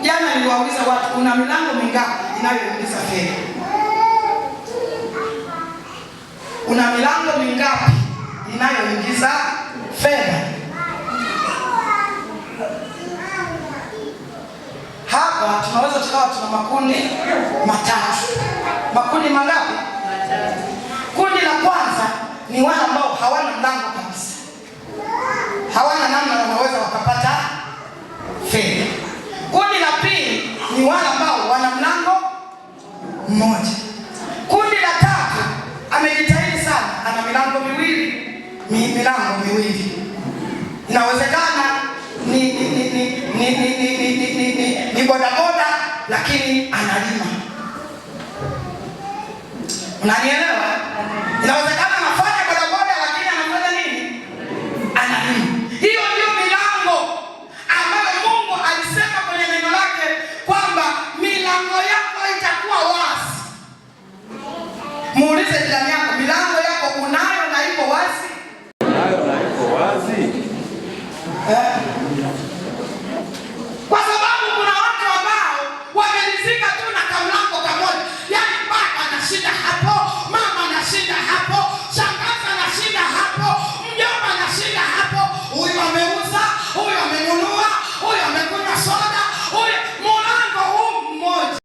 Jana niliwauliza watu, kuna milango mingapi inayoingiza fedha? Kuna milango mingapi inayoingiza fedha? Hapa tunaweza tukawa tuna makundi matatu. Makundi mangapi? Matatu. Kundi la kwanza ni wale ambao hawana mlango kabisa. Hawana namna wanaweza wakapata fedha. Kundi la pili ni wale ambao wana mlango mmoja. Kundi la tatu amejitahidi sana, ana milango miwili. Inawezekana ni bodaboda lakini analima. Unanielewa? Inawezekana anafanya bodaboda lakini anafanya nini? Analima. Hiyo ndio milango ambayo Mungu alisema kwenye neno lake kwamba milango yako itakuwa wazi. Muulize jirani yako, milango yako unayo na iko wazi? Unayo na iko wazi? Kwa sababu kuna watu ambao wamelizika tu na kamlango kamoja. Yaani baba anashinda hapo, mama anashinda hapo, shangazi anashinda hapo, mjomba anashinda hapo. Huyu ameuza, huyu amenunua, huyu amekunywa soda, huyu mlango huu mmoja.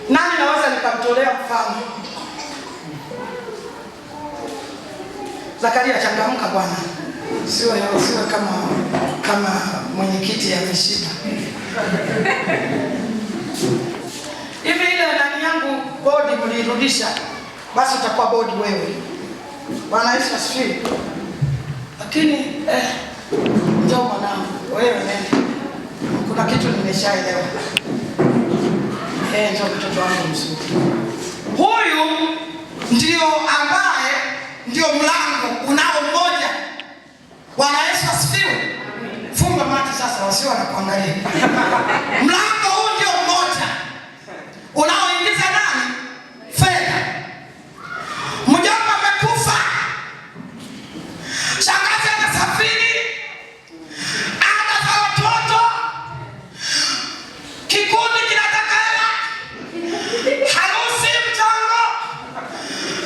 Nani naweza nikamtolea mfano? Zakaria, changamka bwana. Siwe kama mwenyekiti ameshiba. Hivi ile ndani yangu bodi mlirudisha, basi utakuwa bodi wewe. Bwana Yesu asifiwe. Lakini njoo mwanangu, wewe nenda. Kuna kitu nimeshaelewa. Njoo mtoto wangu mzuri. Huyu ndio ambaye ndio mlango unao mmoja. Bwana Yesu asifiwe. Funga macho sasa, wasio wanakuangalia. Mlango huu ndio mmoja unaoingiza nani? Fedha. Mjomba amekufa, shangazi anasafiri, ada za watoto, kikundi kinataka hela, harusi, mchango,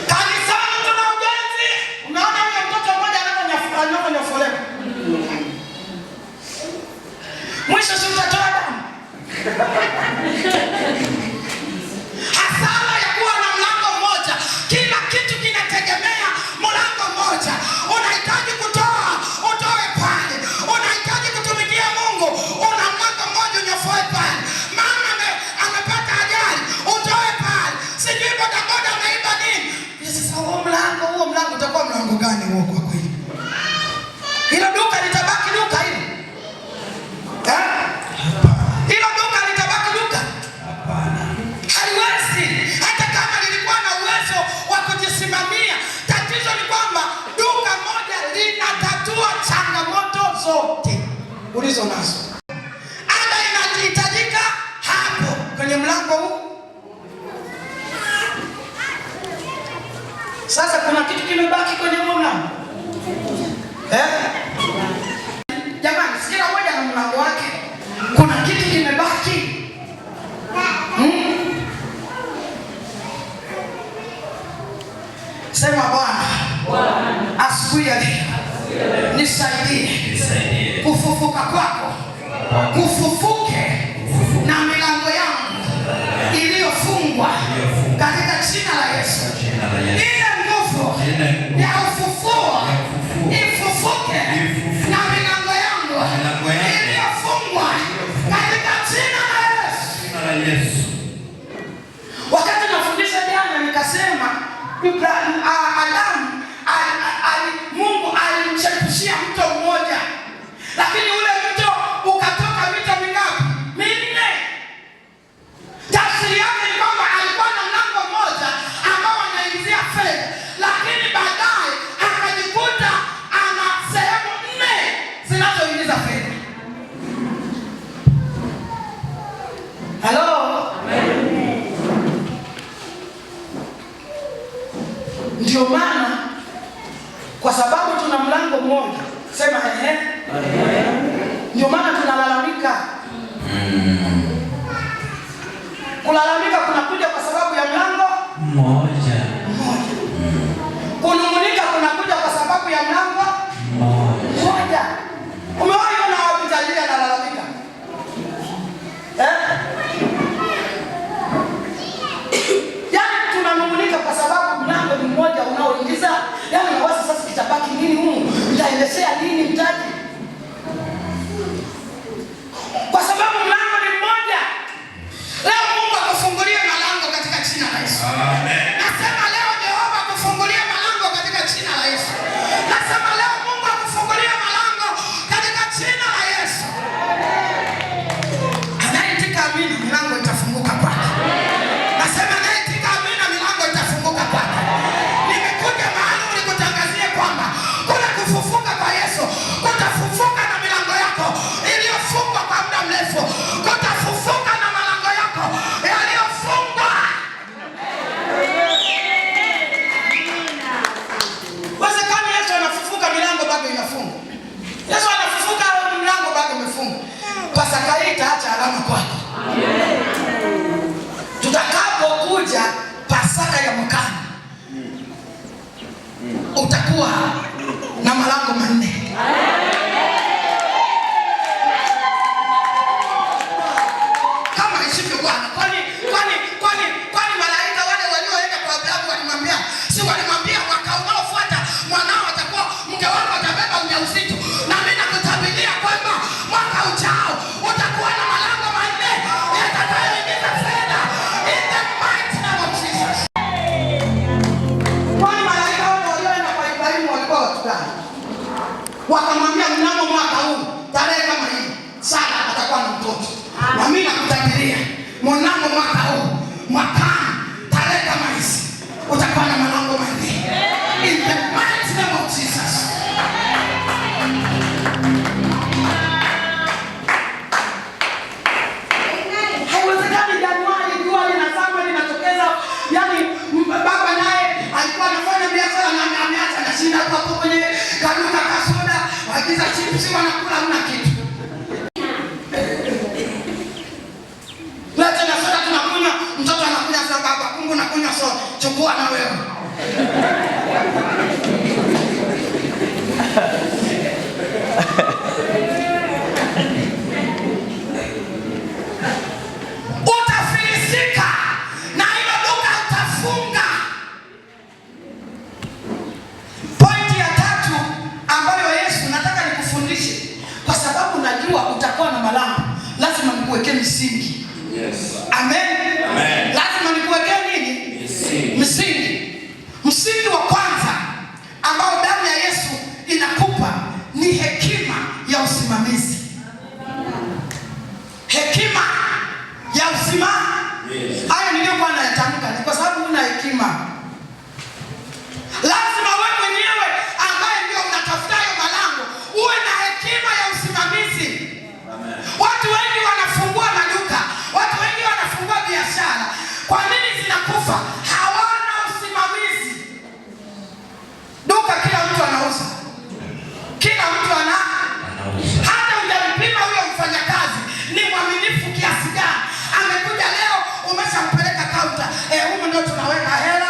kanisani tuna ujenzi. Unaona huyo mtoto mmoja anafanya mwisho si utatoa damu. Hasara ya kuwa na mlango mmoja. Kila kitu kinategemea mlango mmoja. Unahitaji kutoa, utoe pale. Unahitaji kutumikia Mungu, una mlango mmoja unyofoe pale. Mama amepata ajali, utoe pale. Sijui bodaboda ameiba nini. Sasa huo mlango utakuwa mlango gani huo kwa kweli? Hilo duka litabaki duka hilo? Hilo duka litabaki duka? Hapana. Haliwezi. Hata kama lilikuwa na uwezo wa kujisimamia. Tatizo ni kwamba duka moja linatatua changamoto zote ulizo nazo. Ada inahitajika hapo kwenye mlango huu. Sasa kuna kitu kimebaki kwenye mlango. Jamani, sikila moja na mlango wake. Kuna kitu kimebaki. Sema Bwana, asubuhi ya leo nisaidie kufufuka kwako, kufufuke na milango yangu iliyofungwa katika jina la Yesu. Ile nguvu ya ufufuo ifufuke na milango yangu iliyofungwa katika jina la Yesu. Wakati nafundisha jana nikasema Adamu Mungu alimchepushia mto mmoja, lakini ule mto ukatoka mito mingapi? Ndio maana tunalalamika. Kulalamika kunakuja kwa sababu ya mlango mmoja. Kunung'unika kunakuja kwa sababu ya mlango mmoja. Umewahi kuona wapi tajiri analalamika? Yaani tunanung'unika kwa sababu mlango ni mmoja unaoingiza. Yaani unaweza sasa kitabaki nini humu? Mtaendeshea nini mtaji? Kwa sababu mlango ni mmoja. Leo Mungu akufungulie malango katika jina la Yesu. Amen. Nasema leo Jehova akufungulie malango katika jina la Yesu. Nasema leo Mungu akufungulie malango katika jina la Yesu. Anaitika amina, milango itafunguka kwake. Nasema anaitika amina, milango itafunguka kwake. Nimekuja mahali nikutangazie kwamba kuna kufufuka kwa Yesu. Kutafufuka na milango yako iliyofungwa kwa muda mrefu. Kutafufuka na malango yako yaliyofungwa. Wezekani Yesu anafufuka milango bado inafungwa. Yesu anafufuka milango bado imefungwa. Pasaka hii itaacha alama kwako. Tutakapokuja Pasaka ya mwakani utakuwa na malango manne. Kama isivyo Bwana. Kwani malaika wale walioenda kwa Abrahamu walimwambia, si walimwambia mwaka unaofuata mwanao atakuwa, mke wako atabeba ujauzito. Na mimi nakutabiria kwamba mwaka ujao utakuwa na malango manne yatakayoingiza fedha in the mighty name of Jesus. Kwani malaika wale walioenda kwa Ibrahimu walikuwa watu gani? Wakamwambia mnamo mwaka huu tarehe kama hii Sara atakuwa na mtoto. Na mimi nakutabiria mnamo mwaka huu mwakani tarehe kama hizi utakuwa na malango manne in the mighty name of Jesus. Haiwezekani Januari jua linazama linatokeza, yani baba naye alikuwa anafanya biashara na ameacha na shinda hapo kwenye kaduka kasoda, wakiza chips wanakula mna kitu. Leta na soda tunakunywa, mtoto anakunywa soda, baba kungu nakunywa soda, chukua na wewe. Utafilisika na hilo duka utafunga. Pointi ya tatu ambayo Yesu nataka nikufundishe, kwa sababu najua utakuwa na malango, lazima nikuwekee misingi. Yes. Amen. Amen. Lazima nikuwekee nini? Misingi. Msingi wa kwanza ambao damu ya Yesu inakupa ni hekima ya usimamizi. Hekima ya usimamizi. Haya niliyokuwa nayatamka ni kwa sababu una hekima. Lazima wewe mwenyewe ambaye ndio unatafuta hayo malango uwe na hekima ya usimamizi. Amen. Watu wengi wanafungua maduka, watu wengi wanafungua biashara. Kwa nini zinakufa? Hawana usimamizi. Duka kila mtu anauza. Kila mtu anauza. Hata hujampima huyo mfanyakazi ni mwaminifu kiasi gani. Amekuja leo umeshampeleka kaunta. Humu ndio tunaweka hela.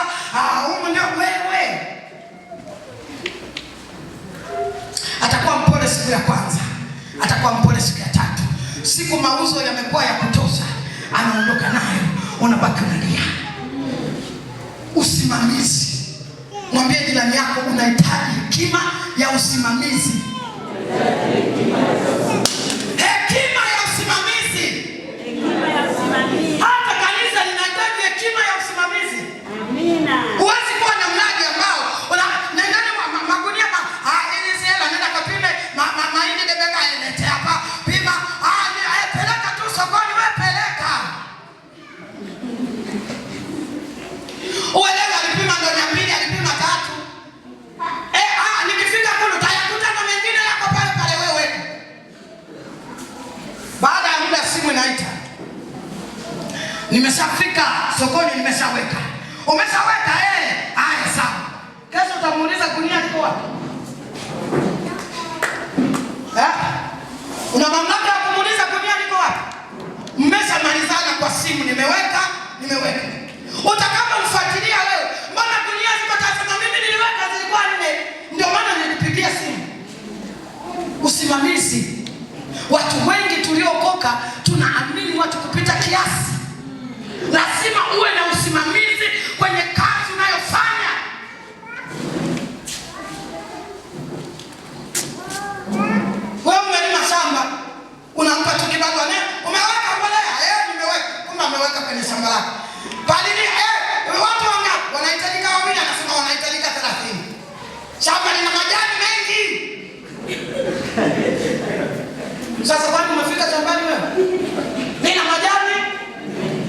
Humu ndio wewe. Atakuwa mpole siku ya kwanza. Atakuwa mpole siku ya tatu. Siku mauzo yamekuwa ya kutosha, anaondoka nayo, unabaki unalia. Usimamizi. Mwambie jirani yako unahitaji hekima ya usimamizi. Hekima ya usimamizi. Hata kanisa linahitaji hekima ya usimamizi. Amina. Huwezi kuwa na mradi ambao nendeni magunia hizi hela nenda kapime mahindi debeka elete hapa pima peleka tu sokoni wewe peleka. Uelewa alipima ndo 200 alipima 3. Nikifika kule utayakuta na mengine yako pale pale wewe. Baada ya muda simu inaita. Nimeshafika sokoni nimeshaweka. Umeshaweka haya sawa. Kesho utamuuliza gunia liko wapi? Una mamlaka ya kumuuliza gunia liko wapi? Mmeshamalizana kwa simu, nimeweka. Utakapomfuatilia wewe, mbona gunia ziko tatu na mimi niliweka zilikuwa 4? Ndio maana nilipigia simu. Usimamizi. Watu wengi tuliokoka tunaamini watu kupita kiasi. Lazima uwe na usimamizi kwenye kazi unayofanya. Wewe umelima shamba, unampa tu kibarua, umeweka mbolea, nimeweka. Kumbe ameweka kwenye shamba lako. Palini, watu wangapi wanahitajika? Wawili, anasema wanahitajika 30. Shamba lina majani mengi. Sasa kwani umefika shambani wewe? Lina majani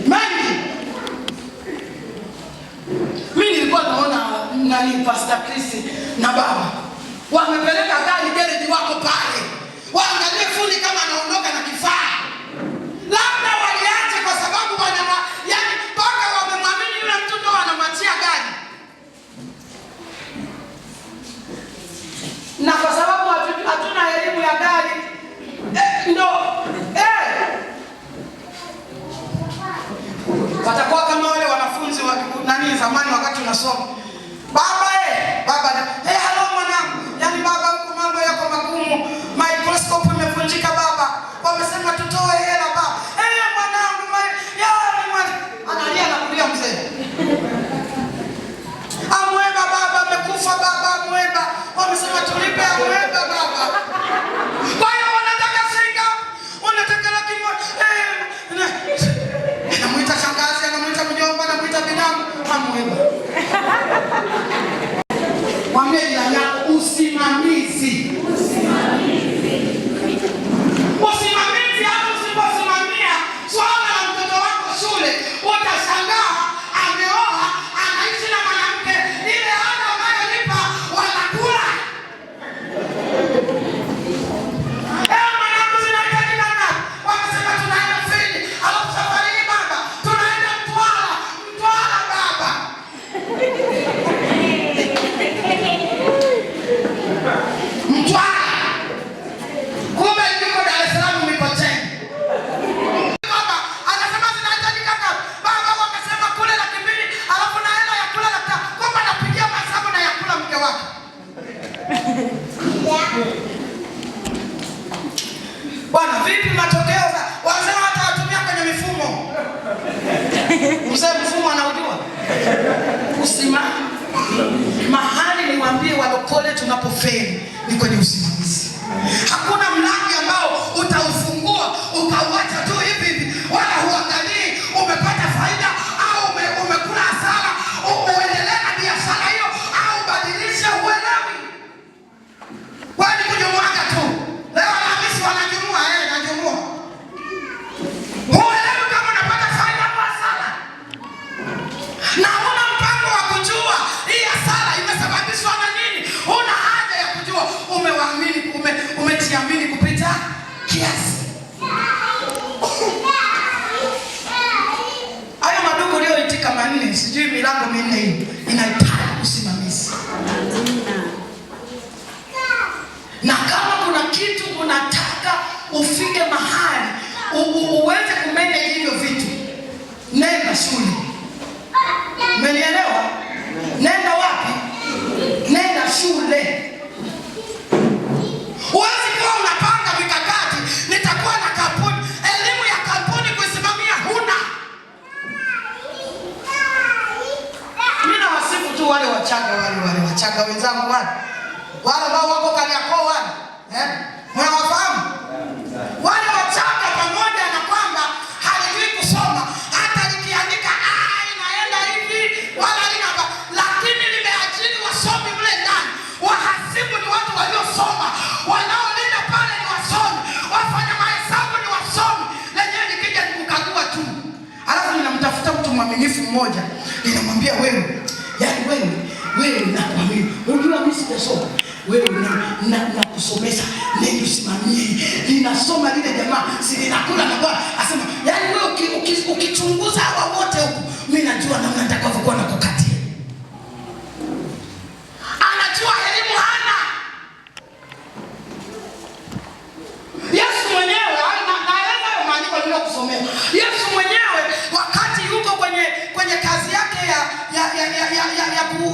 mengi. Mimi nilikuwa naona Pastor Chris na baba wamepeleka gari gereji wako pale. Waangalie fundi kama anaondoka na kifaa. Labda waliache kwa sababu yani mpaka wamemwamini yule mtu ndo anamwachia gari. Na kwa sababu hatuna elimu ya gari, watakuwa kama wale wanafunzi wa zamani wakati unasoma. Baba hello mwanangu. Yaani baba huko mambo yako magumu. Microscope imevunjika baba. Wamesema tutoe hela baba. Mwanangu analia na kulia mzee. Amweba baba amekufa baba amweba. Wamesema tulipe amweba baba. Kwa hiyo wanataka singa. Wanataka laki moja. Anamuita shangazi, anamuita mjomba, anamuita binamu, amweba. Mwambie jirani yako usimamizi. Usimamizi hapo usiposimamia swala la mtoto wako shule, utashangaa ameoa, anaishi na mwanamke, ile ada unayolipa wanakula. Mwanangu zinahitajika ngapi? Wakasema tunaenda Fili, alafu safari hii baba tunaenda Mtwara baba. Mtwara. Kumbe yuko Dar es Salaam Mikocheni. Baba anasema zinahitajika ngapi? Baba wakasema kule 200,000, alafu na hela ya kula 3. Kumbe anapigia mahesabu na ya kula mke wake. Bwana vipi matokeo za wanasema hata watumia kwenye mifumo. Mzee mfumo anaujua. Usimama. Mahali niwaambie walokole tunapofeli ni kwenye usimamizi. Hakuna mlango ambao utaufungua ukauacha tu hivi wala huangalii umepata faida au umekula hasara, uendelee na biashara hiyo au badilisha, uelewi. Wewe ni kujumuaka tu. Leo Alhamisi wanajumua, najumua. Uelewi kama unapata faida au hasara. Na una mpango wa kujua hii hasara imesababishwa na nini. Una haja ya kujua. Umejiamini kupita kiasi. Haya madugu ulioitika 4, sijui milango 4 hii inahitaji usimamizi. Na kama kuna kitu unataka ufike mahali uweze kumanage hivyo vitu, nenda shule. Umenielewa? Nenda wapi? Nenda shule. Huwezi kuwa unapanga mikakati, nitakuwa na kampuni, elimu ya kampuni kuisimamia huna. Mimi nawasifu tu wale Wachaga wenzangu wale ambao wako Kariakoo wale. Mnawafahamu? Wale Wachaga pamoja na kwamba halijui kusoma, hata likiandika inaenda hivi wala linaba, lakini limeajiri wasomi mle ndani. Wahasibu ni watu waliosoma, wanaolinda pale ni wasomi, wafanya mahesabu ni wasomi. Lenyewe nikija nikukagua tu. Alafu ninamtafuta mtu mwaminifu mmoja, ninamwambia wewe nakuamini. Unajua mimi sijasoma. Wewe na kusomesha, nenda usimamie. Ninasoma lile jamaa, si ninakula na Bwana. Asema, yaani wewe ukichunguza hawa wote huko, mimi najua namna nitakavyokuwa nakukatia. Anajua elimu hana. Yesu Yesu mwenyewe wakati yuko kwenye kazi yake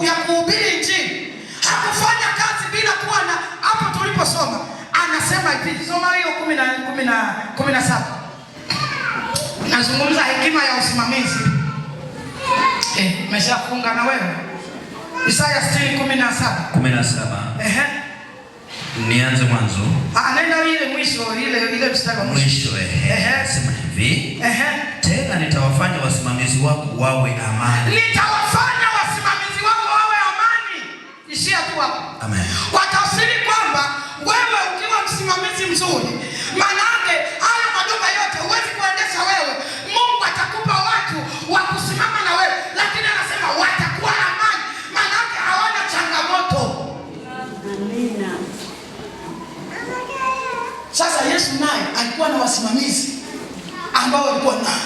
ya kuhubiri Injili, hakufanya kazi bila kuwa na, hapo tuliposoma anasema hivi, soma hiyo 17. Nazungumza hekima ya usimamizi. Umeshafunga na wewe? Isaya 17. Nianze mwanzo. Nenda ile mwisho, ile mstari wa mwisho. Sema hivi. Tena nitawafanya wasimamizi wako wawe amani. Nitawafanya wasimamizi wako wawe amani. Ishia tu hapo. Amen. Kwa tafsiri kwamba wewe ukiwa msimamizi mzuri, maana yake haya maduka yote huwezi kuendesha wewe. Mungu atakupa watu wa kusimama na wewe, lakini anasema watakuwa amani. Maana yake hawana changamoto. Amina. Sasa Yesu naye alikuwa na wasimamizi ambao walikuwa nao.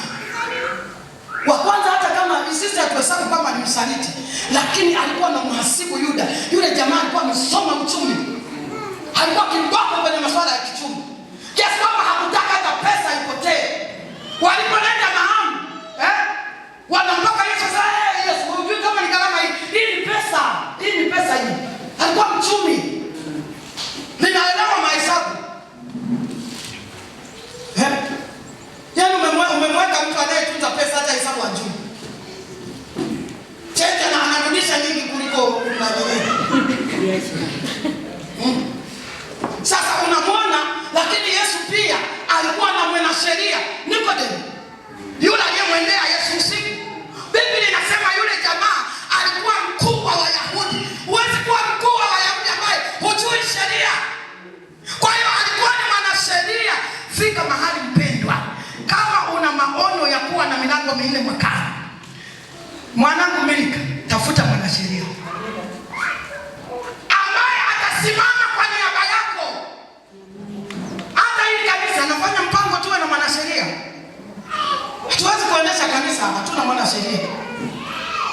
Wa kwanza, hata kama sisi hatuhesabu kama ni msaliti, lakini alikuwa na mhasibu Yuda. Yule jamaa alikuwa amesoma uchumi, alikuwa kimboko kwenye masuala ya kichumi, kiasi kwamba hakutaka hata pesa ipotee. Walipoleta mahamu wanamtoka Yesu, sasa Yesu, unajua kama ni gharama hii ni pesa, hii alikuwa mchumi, ninaelewa mahesabu. Yaani umemweka mtu anayetunza pesa hata hesabu hajui. Cheke na anarudisha nyingi kuliko Sasa unamwona, lakini Yesu pia alikuwa na mwanasheria Nikodemo, yule aliyemwendea Yesu usiku. Biblia inasema yule jamaa alikuwa mkuu wa Wayahudi. Huwezi kuwa mkuu wa Wayahudi ambaye hujui sheria. Kwa hiyo alikuwa ni mwanasheria. Fika mahali mpendwa, kama una maono ya kuwa na milango 4 mwakani, mwanangu Milika, tafuta mwanasheria ambaye atasimama kwa niaba yako. Hata hili kanisa nafanya mpango tuwe na mwanasheria. Hatuwezi kuendesha kanisa hatuna mwanasheria.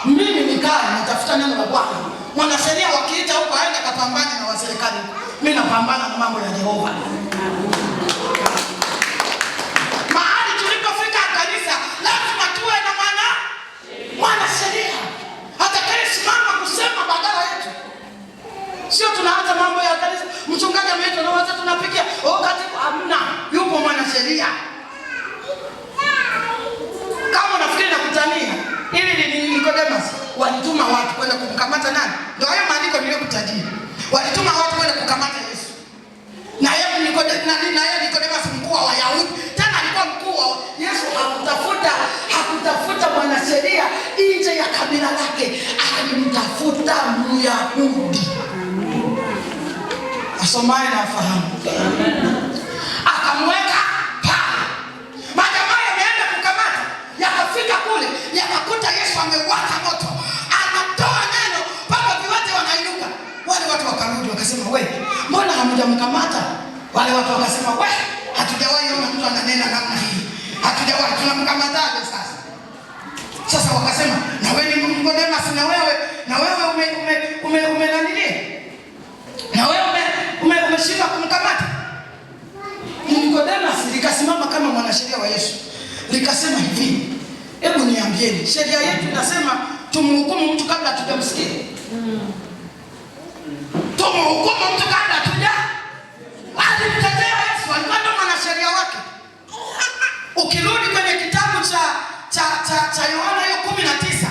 Mimi nikaa natafuta neno la Bwana. Mwanasheria wakiita huko aende kapambane na waserikali. Mimi napambana na mambo ya Jehova. Mahali tulipofika kanisa, lazima tuwe na mwanasheria atakayesimama kusema badala yetu. Sio tunaanza mambo ya kanisa, mchungaji ameitwa na watu tunapigia, katibu hamna, yupo mwanasheria. Kama unafikiri nakutania, ili ni Nicodemus walituma watu kwenda kumkamata nani? Ndio hayo maandiko niliyokutajia. Walituma watu kwenda kukamata Yesu. Na yeye Nicodemus mkuu wa Wayahudi, tena alikuwa mkuu wa Yesu. Hakutafuta mwanasheria nje ya kabila lake, alimtafuta Myahudi. Asomaye na afahamu. Akamweka pale. Majamaa yameenda kukamata, yakafika kule, yakakuta Yesu amewaka moto, anatoa neno mpaka viwete wanainuka. Wale watu wakarudi wakasema, mbona hamjamkamata? Wale watu wakasema, hatujawahi ona mtu ananena namna hii. Hatujawahi, tunamkamataje sasa? Sasa wakasema, na wewe ni Nicodemus, na wewe na wewe umeshindwa kumkamata. Nicodemus likasimama kama mwanasheria wa Yesu, likasema hivi, hebu niambieni, sheria yetu inasema tumhukumu mtu kabla hatujamsikia. Tumhukumu mtu kabla hatuja. Alimtetea Yesu, alikuwa ndo mwanasheria wake. Ukirudi kwenye kitabu cha Yohana 19,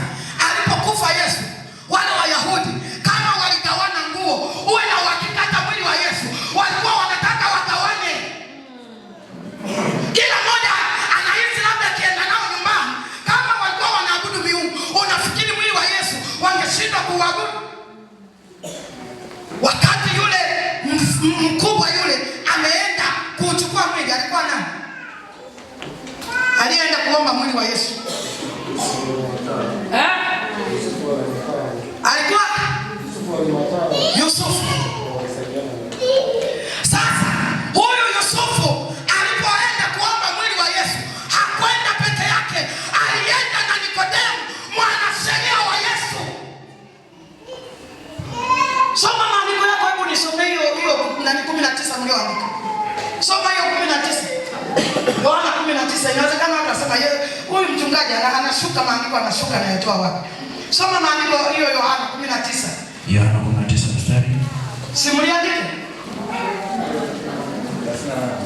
alipokufa Yesu, wale Wayahudi kama waligawana nguo, uwe na uhakika hata mwili wa Yesu walikuwa wanataka wagawane. Kila mmoja anahisi labda akienda nao nyumbani, kama walikuwa wanaabudu miungu, unafikiri mwili wa Yesu wangeshindwa kuabudu? Wakati yule mkubwa yule ameenda kuchukua mwili, alikuwa nani alienda kuomba mwili wa Yesu? Alikuwa Yusufu. Sasa huyu Yusufu alipoenda kuomba mwili wa Yesu, hakwenda peke yake, alienda na Nikodemo, mwanasheria wa Yesu. Soma maandiko yako, hebu nisome hiyo 19 mlioandika. Soma hiyo 19. Yohana 19, inawezekana hata unasema yeye huyu mchungaji anashuka maandiko, anashuka anayetoa wapi? Soma maandiko hiyo Yohana 19. Yohana 19 mstari. Simuliandike.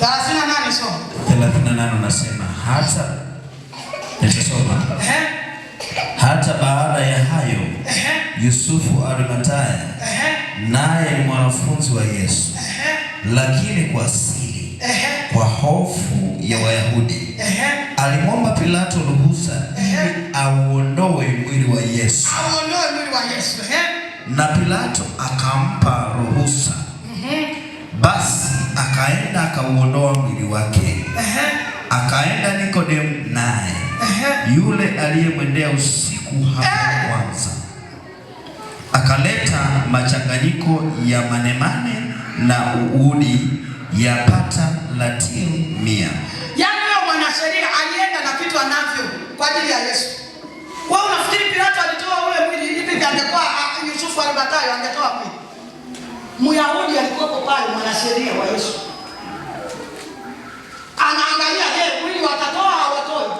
38 soma. 38 unasema hata nitasoma. Hata baada ya hayo Yusufu Arimathaya naye ni mwanafunzi wa Yesu, lakini kwa siri, kwa hofu ya Wayahudi, alimwomba Pilato ruhusa ili auondoe mwili wa Yesu. Na Pilato akampa ruhusa. Basi akaenda akauondoa mwili wake. Akaenda Nikodemu naye, yule aliyemwendea usiku hapo kwanza, akaleta machanganyiko ya manemane na uudi yapata latini 100. Yaani huyo mwanasheria alienda na vitu anavyo kwa ajili ya Yesu. Wewe unafikiri Pilato alitoa ule mwili hivi angekuwa Yusufu Arimathaya angetoa mwili? Myahudi alikuwa pale, mwanasheria wa Yesu. Anaangalia je, mwili watatoa au hawatoi?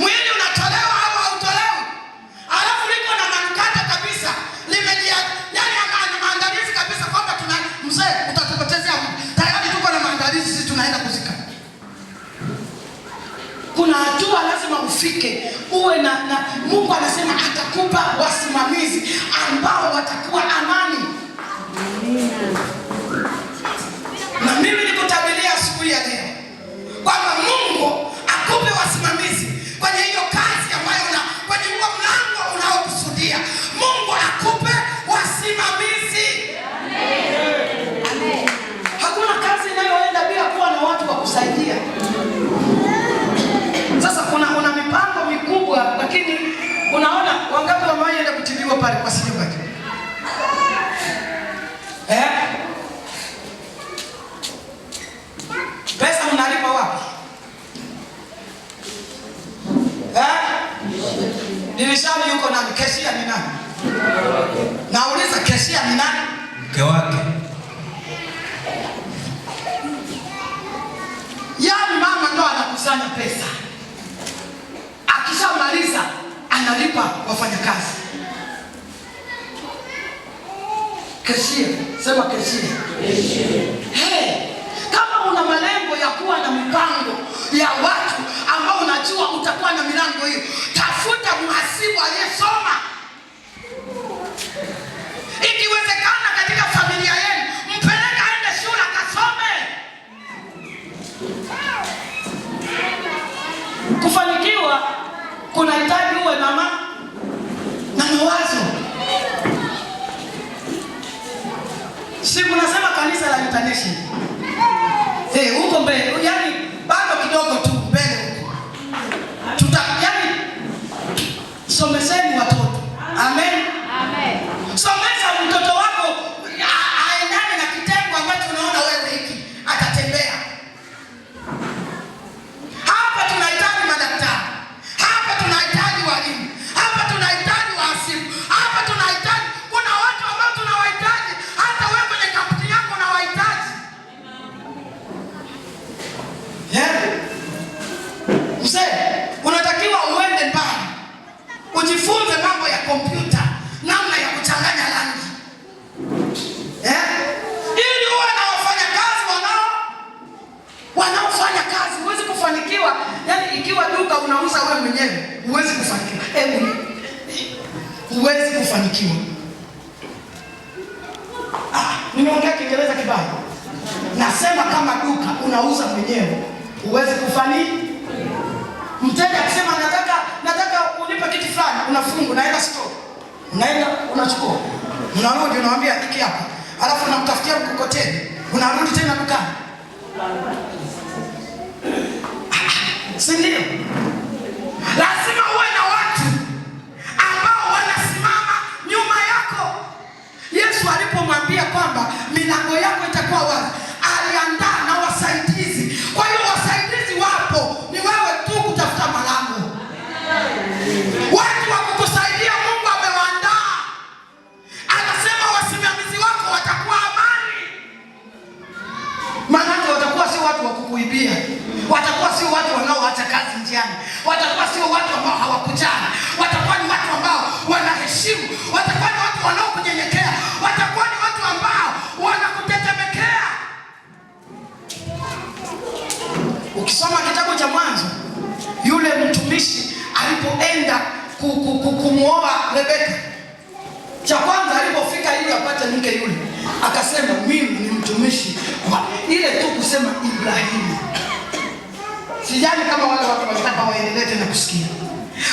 Mwili unatolewa au hautolewi? Alafu liko na manukato kabisa. Limejia, yani ana maandalizi kabisa kwamba tuna mzee utatupotezea mwili. Tayari tuko na maandalizi, sisi tunaenda kuzika. Kuna hatua lazima ufike. Uwe na Mungu anasema atakupa wasimamizi ambao watakuwa amani. Na mimi nikutabiria siku ya leo kwamba Mungu akupe wasimamizi kwenye hiyo kazi ambayo kwenye huo mlango unaokusudia. Mungu akupe wasimamizi. Amen. Hakuna kazi inayoenda bila kuwa na watu wa kusaidia. Sasa kuna mipango mikubwa, lakini unaona wangapi wameenda kutibiwa pale kwa sijui pesa mnalipa wapi? Dirishani yuko nani? Keshia ni nani? Nauliza, keshia ni nani? Mke wake. Yaani mama ndo anakusanya pesa. Akishamaliza analipa wafanyakazi. Keshia, sema keshia. Kama una malengo ya kuwa na mipango ya watu ambao unajua utakuwa na milango hiyo, tafuta mhasibu aliyesoma. Ikiwezekana katika familia yenu, mpeleka aende shule akasome. Kufanikiwa kunahitaji uwe na mawazo. Si kunasema kanisa la International. Huko mbele, yani bado kidogo tu mbele huko. Yani someseni watoto. Amen. Amen. Somesha mtoto wako aendane na kitengo ambacho unaona wewe hiki atatembea. Hapa tunahitaji madaktari. Hapa tunahitaji walimu. Hapa tunahitaji wahasibu. Hapa tunahitaji, kuna watu ambao tunawahitaji. Hata wewe kwenye kampuni yako unawahitaji. Mzee, unatakiwa uende mbali. Ujifunze mambo ya kompyuta, namna ya kuchanganya rangi. Ili uwe na wafanyakazi wanaofanya kazi. Huwezi kufanikiwa, yani ikiwa duka unauza wewe mwenyewe, huwezi kufanikiwa. Huwezi kufanikiwa. Nimeongea Kiingereza kibaya. Nasema kama duka unauza mwenyewe, huwezi kufanikiwa. Mteja akisema nataka unipe kitu fulani, unafunga, unaenda store. Unaenda unachukua. Unarudi unamwambia hiki hapa. Alafu unamtafutia mkokoteni. Unarudi tena dukani. Si ndio? Lazima uwe na watu ambao wanasimama nyuma yako. Yesu alipomwambia kwamba milango yako itakuwa wazi, aliandaa na wasaidizi. Kwa hiyo wasaidizi wapo, ni wewe tu kutafuta malango. Watu wa kukusaidia Mungu amewaandaa. Anasema wasimamizi wako watakuwa amani. Maana watakuwa watakuwa sio watu wa kukuibia, watakuwa sio watu wanaoacha kazi njiani, watakuwa sio watu ambao hawakujana, watakuwa ni watu ambao wanaheshimu, watakuwa ni watu wanaokunyenyekea, watakuwa ni watu ambao wanakutetemekea. Ukisoma kitabu cha Mwanzo, yule mtumishi alipoenda kumuoa Rebeka, cha kwanza alipofika ili apate mke yule, akasema mimi ni mtumishi wa ile tu kusema Ibrahimu. Sijani kama wale watu wanataka waendelee tena kusikia,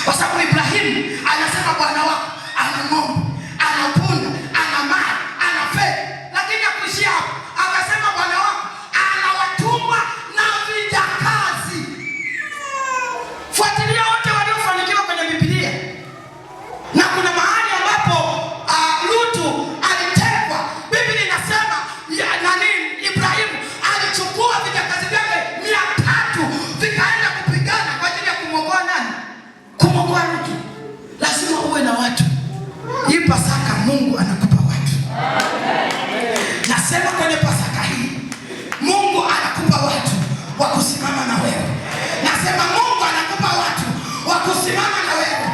kwa sababu Ibrahimu anasema bwana wako ana ng'ombe, ana punda, ana mali, ana fedha, lakini hakuishia hapo. Akasema bwana wako ana watumwa na vijakazi. Fuatilia wote waliofanikiwa kwenye Biblia, na kuna mahali ambapo Lutu alitekwa. Biblia inasema Ibrahimu alichukua vijakazi vyake 300 vikaenda kupigana kwa ajili ya kumwokoa nani? Kumwokoa Lutu. Lazima uwe na watu. Hii Pasaka Mungu anakupa watu. Nasema kwenye Pasaka hii Mungu anakupa watu wa kusimama na wewe. Nasema Mungu anakupa watu wa kusimama na wewe.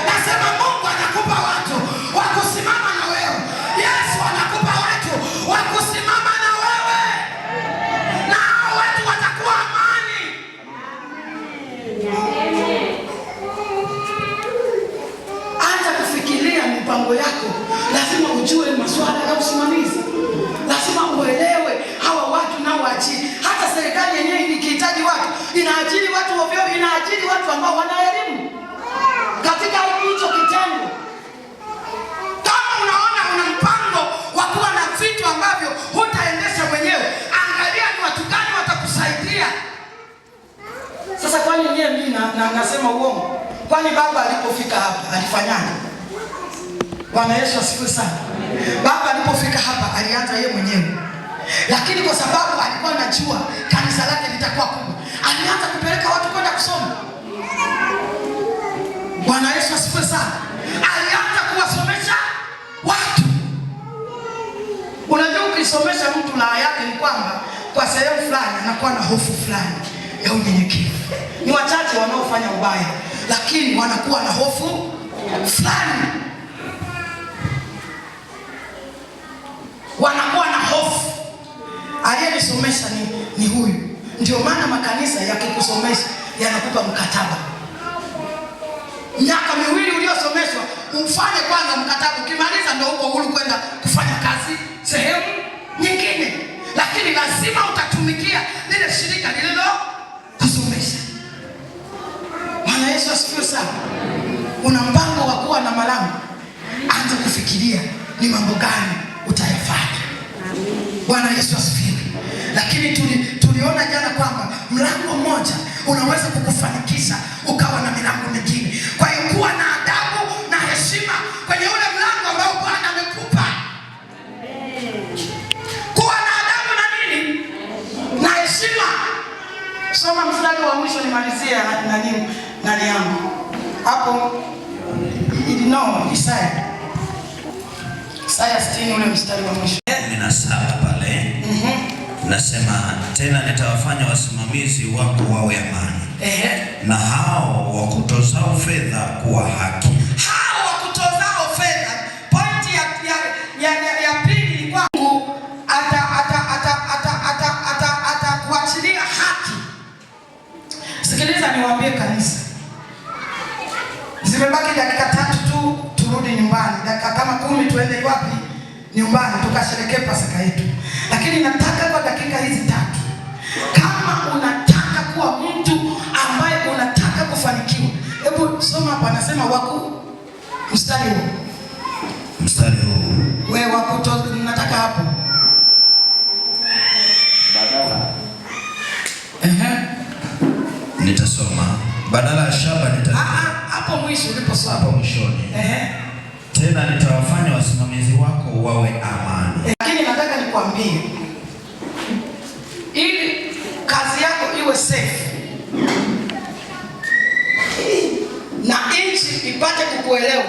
Nasema Mungu anakupa watu wa kusimama na wewe. Yesu anakupa watu wa kusimama na wewe. Na watu watakuwa amani. Anza kufikiria mipango yako. Lazima ujue masuala ya usimamizi. Lazima uelewe hawa watu nao waajiri. Hata serikali yenyewe ikihitaji watu, inaajiri watu ovyo, inaajiri watu ambao wana elimu katika hicho kitengo. Kama unaona una mpango wa kuwa na vitu ambavyo hutaendesha mwenyewe, angalia ni watu gani watakusaidia. Sasa kwani mimi nasema uongo? Kwani baba alipofika hapa alifanyaje? Bwana Yesu asifiwe sana. Baba alipofika hapa alianza yeye mwenyewe, lakini kwa sababu alikuwa anajua kanisa lake litakuwa kubwa, alianza kupeleka watu kwenda kusoma. Bwana Yesu asifiwe sana. Alianza kuwasomesha watu. Unajua ukisomesha mtu la yake ni kwamba kwa sehemu fulani anakuwa na hofu fulani ya unyenyekevu. Ni wachache wanaofanya ubaya, lakini wanakuwa na hofu fulani. Wanakuwa na hofu. Aliyenisomesha ni huyu. Ndio maana makanisa yakikusomesha yanakupa mkataba. Miaka 2 uliosomeshwa ufanye kwanza mkataba, ukimaliza ndio uko huru kwenda kufanya kazi sehemu nyingine, lakini lazima utatumikia lile shirika lililo kusomesha. Bwana Yesu asifiwe sana. Una mpango wa kuwa na malango, anza kufikiria ni mambo gani utayafanya. Bwana Yesu asifiwe. Lakini tuliona jana kwamba mlango mmoja unaweza kukufanikisha ukawa na milango mingine. Kwa hiyo kuwa na adabu na heshima kwenye ule mlango ambao Bwana amekupa. Kuwa na adabu na nini? Na heshima. Soma mstari wa mwisho nimalizie nani yangu. Hapo Isaya 60 ule mstari wa mwisho. 17 pale. Nasema tena nitawafanya wasimamizi wako wawe amani. Na hao wakutozao fedha kuwa haki. Hao wakutozao fedha. Pointi ya pili ni kwa Mungu atakuachilia haki. Sikiliza niwaambie kanisa. Zimebaki dakika 3 tu turudi nyumbani. Dakika kama 10 tuende wapi? Nyumbani tukasherehekee Pasaka yetu. Lakini nataka kwa dakika hizi 3, kama unataka kuwa mtu ambaye unataka kufanikiwa, hebu soma hapa. Anasema wako mstari huu. Wewe wako nataka hapo. Badala. Nitasoma. Badala ya shamba hapo mwisho uliposoma. Hapo mwishoni. Tena nitawafanya wasimamizi wako wawe amani. Lakini nataka nikwambie, ili kazi yako iwe safe na nchi ipate kukuelewa,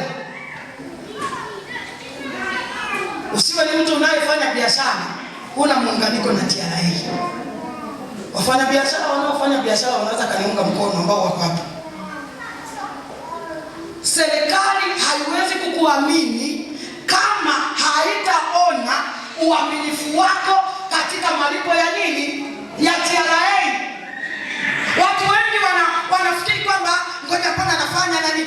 usiwe ni mtu unayefanya biashara una muunganiko na TRA. Wafanya biashara wanaofanya biashara wanaweza kaniunga mkono ambao wako hapa. Serikali haiwezi kukuamini kama haitaona uaminifu wako katika malipo ya nini? Ya TRA. Watu wengi wanafikiri kwamba ngoja pana nafanya nani?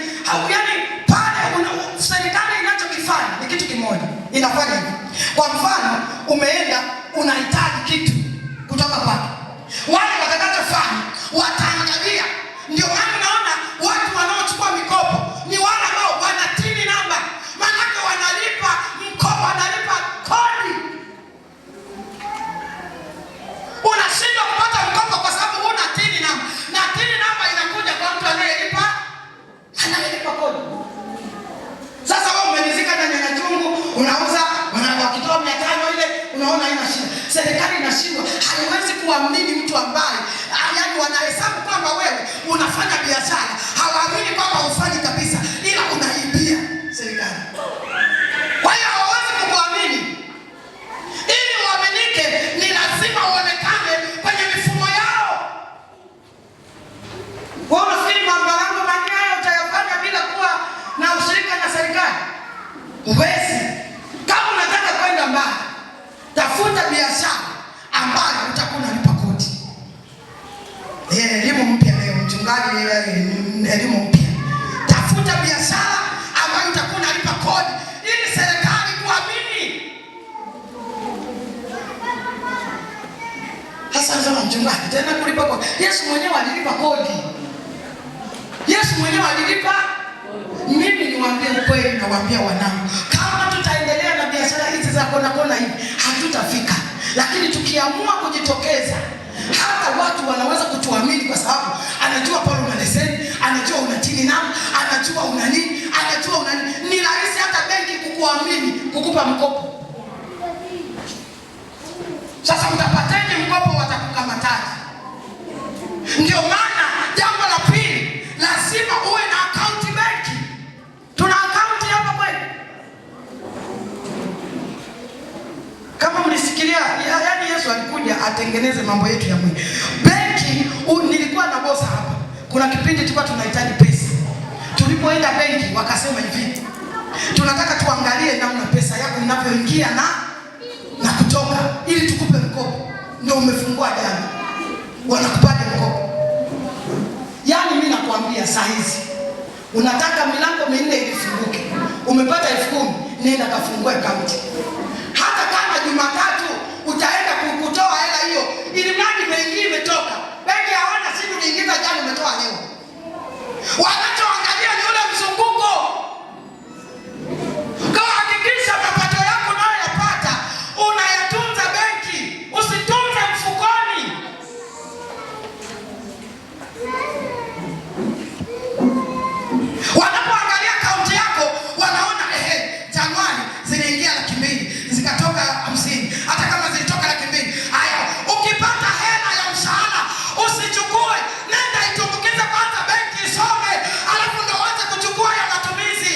Yaani pale serikali inachokifanya ni kitu kimoja. Inafanya hivi. Kwa mfano, umeenda unahitaji kitu kutoka kwake. Wale watakachofanya wataangalia. Ndio maana unaona watu wanaochukua mikopo ni wale ambao wana TIN namba. Maana wanalipa mkopo, wanalipa kodi. Unashindwa kupata mkopo kwa sababu huna TIN namba. Na TIN namba inakuja kwa mtu anayelipa kodi. Sasa wewe umelizika na nyanya chungu, unauza, wakitoa 500 ile, unaona haina shida. Serikali inashindwa, haiwezi kuamini mtu ambaye yaani wanahesabu kwamba wewe unafanya biashara, hawaamini kwamba ufanyi kabisa, ila unaibia serikali. Kwa hiyo hawawezi kukuamini. Ili uaminike, ni lazima uonekane kwenye mifumo yao. Wewe unafikiri mambo yangu maneno utayafanya bila kuwa na ushirika na serikali? Uwezi. Kama unataka kwenda mbali, tafuta biashara ambayo utakuwa unalipa kodi. Elimu mpya leo, mchungaji, elimu mpya. Tafuta biashara ambayo utakuwa unalipa kodi ili serikali kuamini. Hasa sana mchungaji, tena kulipa kodi. Yesu mwenyewe alilipa kodi. Yesu mwenyewe alilipa. Mimi niwaambie ukweli, nawaambia wanangu, kama tutaendelea na biashara hizi za kona hivi, hatutafika. Lakini tukiamua kujitokeza, hata watu wanaweza kutuamini kwa sababu anajua pale una leseni, anajua una TIN namba, anajua una nini, anajua una nini. Ni rahisi hata benki kukuamini, kukupa mkopo. Sasa utapataje mkopo? Watakukamataje? Ndio maana jambo la pili, lazima uwe na akaunti benki. Tuna akaunti hapa kweli? Kama mlisikilia, yaani Yesu alikuja atengeneze mambo yetu ya mwili. Benki, nilikuwa na bosa hapa. Kuna kipindi tulikuwa tunahitaji pesa. Tulipoenda benki wakasema hivi, tunataka tuangalie namna pesa yako inavyoingia na kutoka ili tukupe mkopo. Ndio umefungua jana. Wanakupaje mkopo? Yaani mimi nakwambia saa hizi unataka milango 4 ifunguke. Umepata 10,000, nenda kafungue akaunti. Hata kama Jumatatu utaenda kutoa hela hiyo, ili mradi benki imetoka. Benki hawana siku nyingine jana umetoa leo. Wanachoangalia ni ule mzunguko. Kwa hakikisha mapato yako unayoyapata unayatunza benki, usitunze mfukoni. Wanapoangalia akaunti yako wanaona Januari ziliingia 200,000, zikatoka 50. Hata kama zilitoka 200,000, haya ukipata hela ya mshahara usichukue, nenda itumbukize kwanza benki isome, alafu ndio uanze kuchukua ya matumizi.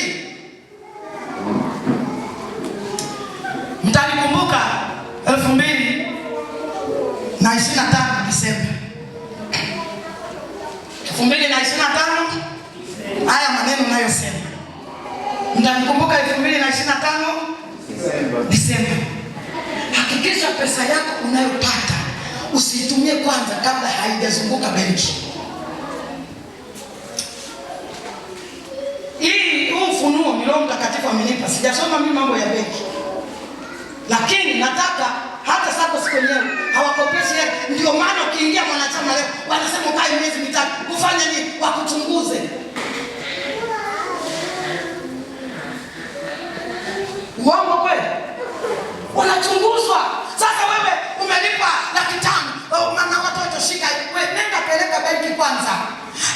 Mtanikumbuka 2025 Disemba. 2025 haya maneno ninayosema. Mtanikumbuka 2025 Disemba. Hakikisha pesa yako unayopata usitumie kwanza kabla haijazunguka benki. Hii ufunuo ni Roho Mtakatifu amenipa. Sijasoma mimi mambo ya benki. Lakini nataka hata sasa siku yenyewe hawakopeshi yeye. Ndio maana ukiingia mwanachama leo wanasema ukae miezi mitatu. Kufanya nini? Wakuchunguze. Uongo kweli? Unachunguzwa. Sasa wewe umelipa 500,000, na watoto shika, wewe nenda peleka benki kwanza.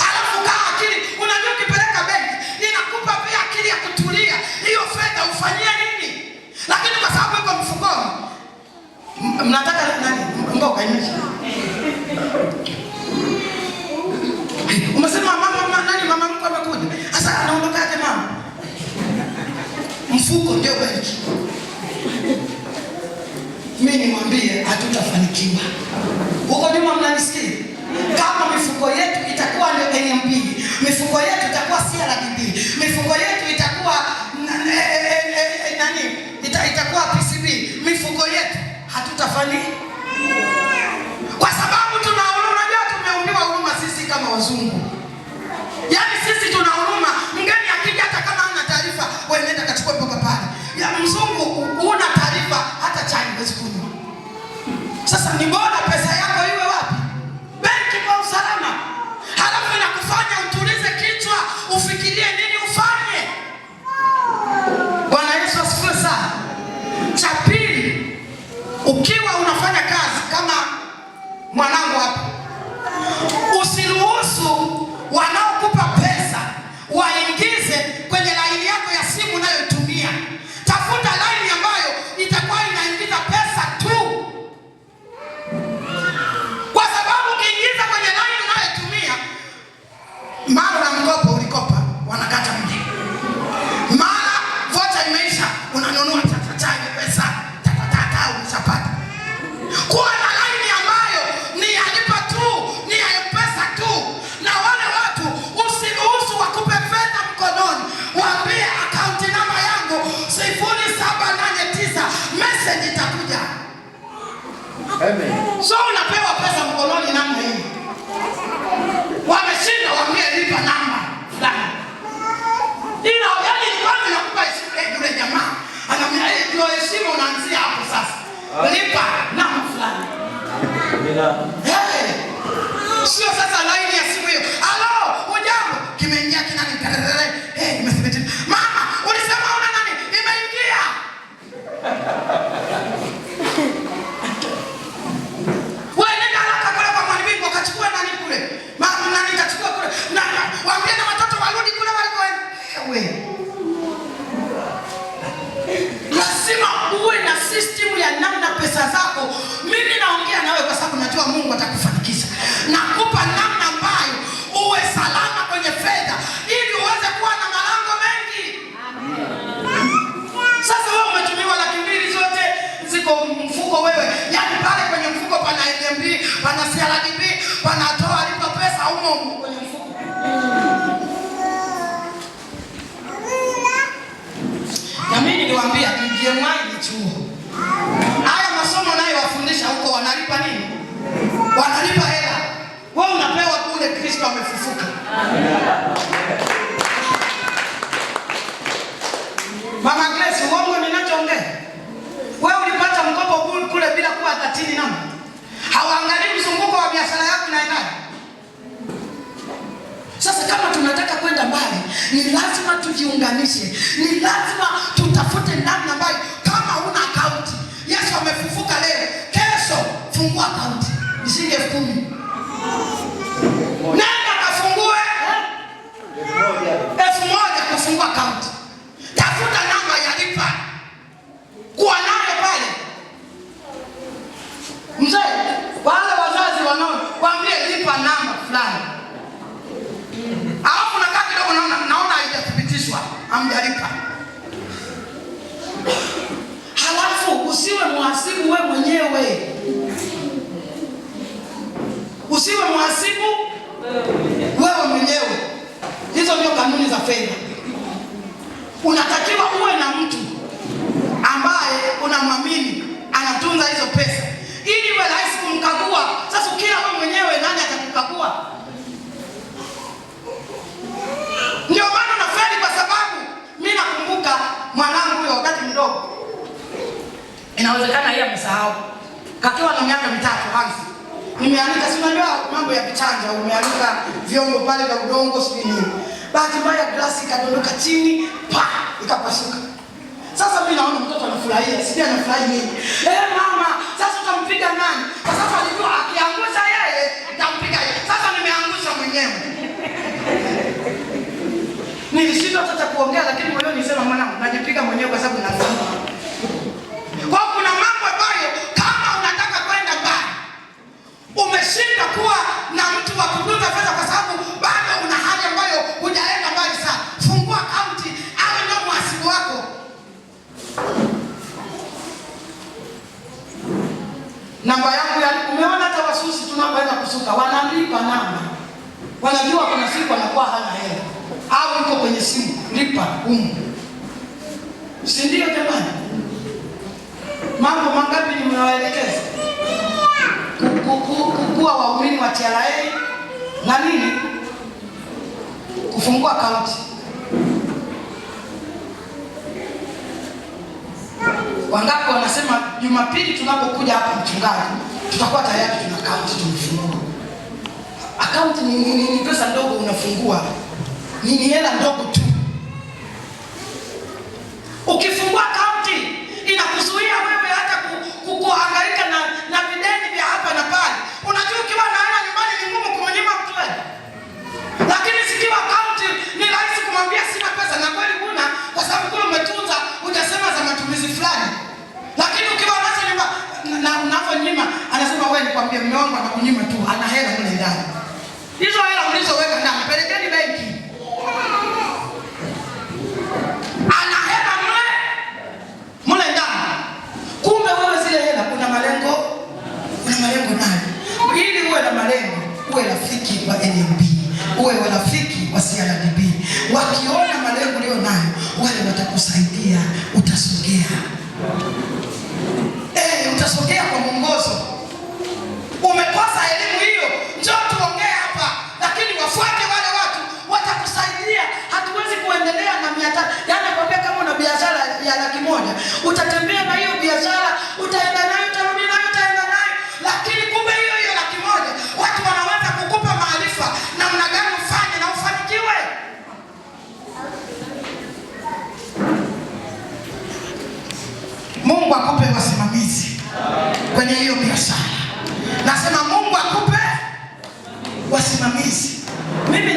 Alafu kaa akili, unajua ukipeleka benki inakupa pia akili ya kutulia. Hiyo fedha ufanyie nini? Lakini kwa sababu iko mfukoni. Mnataka nani? Mboga nini? Umesema mama mko amekuja. Sasa anaondokaje mama? Mfuko ndio benki. Mimi nimwambie hatutafanikiwa. Huko nyuma mnanisikia? hatutafani, kwa sababu tuna huruma. Tumeumbiwa huruma sisi kama wazungu, yaani sisi tuna huruma. Mgeni akija hata kama hana taarifa, wewe nenda kachukue mboga pale. Ya mzungu una taarifa, hata chai huwezi kunywa. Sasa ni bora pesa yako iwe wapi? Benki kwa usalama. Halafu inakufanya utulize kichwa, ufikirie nini ufanye. Bwana Yesu asifiwe sana. Cha pili, ukiwa unafanya kazi kama mwanangu hapa, usiruhusu wanaokupa pesa waingize kwenye laini yako ya simu unayotumia. Tafuta laini ambayo itakuwa inaingiza pesa tu, kwa sababu ukiingiza kwenye laini unayotumia, mara na mkopo ulikopa wanakata mji, mara vocha imeisha unanunua chai pesa tatata unapata. Kuwa na laini ambayo ni alipa tu, ni pesa tu. Na wale watu usiruhusu wakupe fedha mkononi, waambie akaunti namba yangu 0789 message itakuja. Amen. So unapewa pesa mkononi namna hii, wameshinda waambie lipa namba fulani. Ila yani kwanza nakupa heshima yule jamaa. Anamwambia ndio heshima unaanzia hapo sasa. Lipa namba fulani. Sio sasa laini ya simu hiyo. Halo, hujambo? Kimeingia kinani? Imethibitishwa. Mama, ulisema una nani? Imeingia. Wewe nenda haraka kule kwa mwalimu ukachukua nani kule. Mama nani kachukua kule. Na waambie na watoto warudi kule walikoenda. Wewe. Lazima uwe na system ya namna pesa zako. Mimi naongea nawe kwa sababu najua Mungu atakufanikisha. Nakupa namna ambayo uwe salama kwenye fedha ili uweze kuwa na malango mengi. Sasa wewe umetumiwa 200,000 zote ziko mfuko wewe. Yaani pale kwenye mfuko pana NMB, pana CRDB, pana toa lipa pesa humo kwenye mfuko. Jamani niwaambia DJMI ni chuo. Haya masomo nayo wafundisha huko wanalipa nini? Wanalipa hela. Wewe unapewa kule Kristo amefufuka. Mama Grace, uongo ninachoongea? Wewe ulipata mkopo kule bila kuwa 30 namba. Hawaangalii mzunguko wa biashara yako inaendaje. Sasa kama tunataka kwenda mbali, ni lazima tujiunganishe. Ni lazima tutafute namna ambayo kama una akaunti, Yesu amefufuka leo, kesho fungua akaunti. Shilingi 10,000. Nenda kafungue 1,000 kufungua akaunti. Tafuta namba ya lipa. Kuwa nayo pale. Mzee, wale wazazi wanao waambie lipa namba fulani. Alafu nakaa kidogo naona haijathibitishwa, hamjalipa. Halafu usiwe mhasibu wewe mwenyewe. Usiwe mhasibu wewe mwenyewe. Hizo ndio kanuni za fedha. Unatakiwa uwe na mtu ambaye unamwamini anatunza hizo pesa ili iwe rahisi kumkagua. Sasa ukiwa wewe mwenyewe, nani atakukagua? Ndio maana nafeli, kwa sababu mimi nakumbuka mwanangu huyo wakati mdogo. Inawezekana yeye amesahau. Kakiwa na miaka 3 hansi. Nimeandika, si unajua mambo ya kichanja, umeandika vyombo pale vya udongo sijui nini. Bahati mbaya glasi ikadondoka chini, pa, ikapasuka. Sasa mimi naona mtoto anafurahia, sijui anafurahi nini. Mama, sasa utampiga nani? Kwa sababu alijua akiangusha yeye, nitampiga yeye. Sasa nimeangusha mwenyewe. Nilishindwa hata kuongea, lakini moyoni nisema mwanangu, najipiga mwenyewe kwa sababu nafahamu. Kwa kuna mambo ambayo kama unataka kwenda mbali, umeshinda kuwa na mtu wa kutunza fedha kwa sababu bado una hali ambayo hujaenda mbali sana. Fungua akaunti, awe ndio mhasibu wako. Namba yangu ya umeona, hata wasusi tunapoenda kusuka wanalipa namba. Wanajua kuna siku anakuwa hana hela. Au iko kwenye simu, lipa si ndio jamani? Mambo mangapi ni mnawaelekeza kuwa waumini wa TRA na nini, kufungua akaunti. Wangapi wanasema Jumapili tunapokuja hapa mchungaji, tutakuwa tayari tuna akaunti tumefungua. Akaunti ni pesa ndogo unafungua. Ni hela ndogo tu. Ukifungua akaunti inakuzuia wewe hata kuhangaika na videni vya hapa na pale. Unajua ukiwa na hela nyumbani ni ngumu kumnyima mtu wewe. Lakini sikiwa akaunti ni rahisi kumwambia sina pesa, na kweli huna, kwa sababu kule umetunza hujasema za matumizi fulani. Lakini ukiwa nazo nyumba na unaponyima anasema wewe nikwambie mume wangu anakunyima tu, ana hela mle ndani. Hizo hela mlizoweka ndani pelekeni benki. Ana hela mle ndani. Kumbe wewe zile hela kuna malengo nayo. Ili uwe na malengo, uwe rafiki wa NMB, uwe rafiki wa CRDB. Wakiona malengo leo nayo, wale watakusaidia, utasogea. Utasogea kwa mwongozo. Umekosa elimu hiyo, njoo tuongee hapa, lakini wafuate wale watu watakusaidia. Hatuwezi kuendelea na 500. Yaani kwambia kama una biashara ya 100,000, utatembea na hiyo biashara, utaenda nayo, utarudi nayo, utaenda nayo. Lakini kumbe hiyo 100,000 watu wanaweza kukupa maarifa namna gani ufanye na ufanikiwe. Mungu akupe wasimamizi kwenye hiyo biashara. Nasema Mungu akupe wasimamizi. Mimi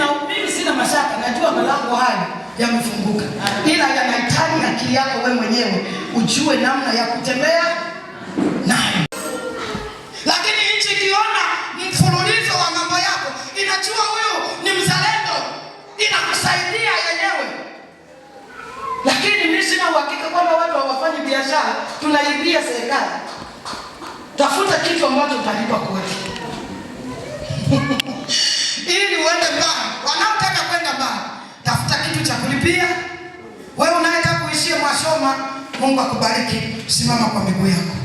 sina mashaka, najua malango haya yamefunguka. Ila yanahitaji akili yako wewe mwenyewe ujue namna ya kutembea nayo. Lakini nchi ikiona mfululizo wa mambo yako, inajua huyu ni mzalendo, inakusaidia yenyewe. Lakini mimi sina uhakika kwamba watu hawafanyi biashara, tunaibia serikali. Tafuta kitu ambacho utalipa kwetu. Ili uende mbali. Wanaotaka kwenda mbali, tafuta kitu cha kulipia. Wewe unayetaka kuishia Mwashoma, Mungu akubariki. Simama kwa miguu yako.